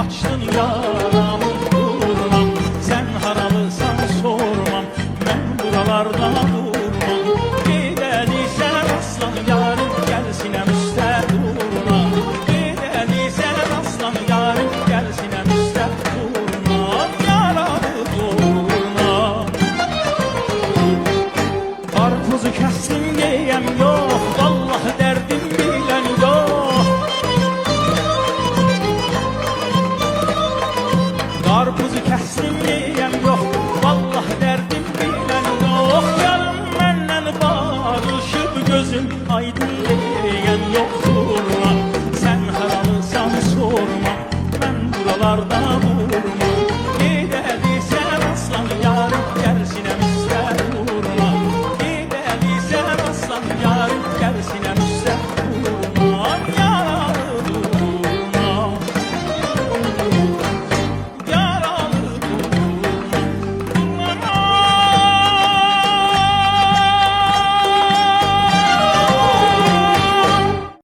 açdın yaramı durmam. Sen haralısan sormam, mən buralarda durmam. Gedəlisən aslan yarim, gəl sinəm üstə durma. Gedəlisən aslan yarim, gəl sinəm üstə durma. Yaramı durma. Qarpuzu kəsdim yeyəm yox, vallahi dərdim bilən yox. Qarpuzu kəsdim yeyəm yox, vallahi dərdim bilən yox. Yarım məndən barışıb gözüm aydın deyən yoxdur. Sən haralısan sorma, mən buralarda duram.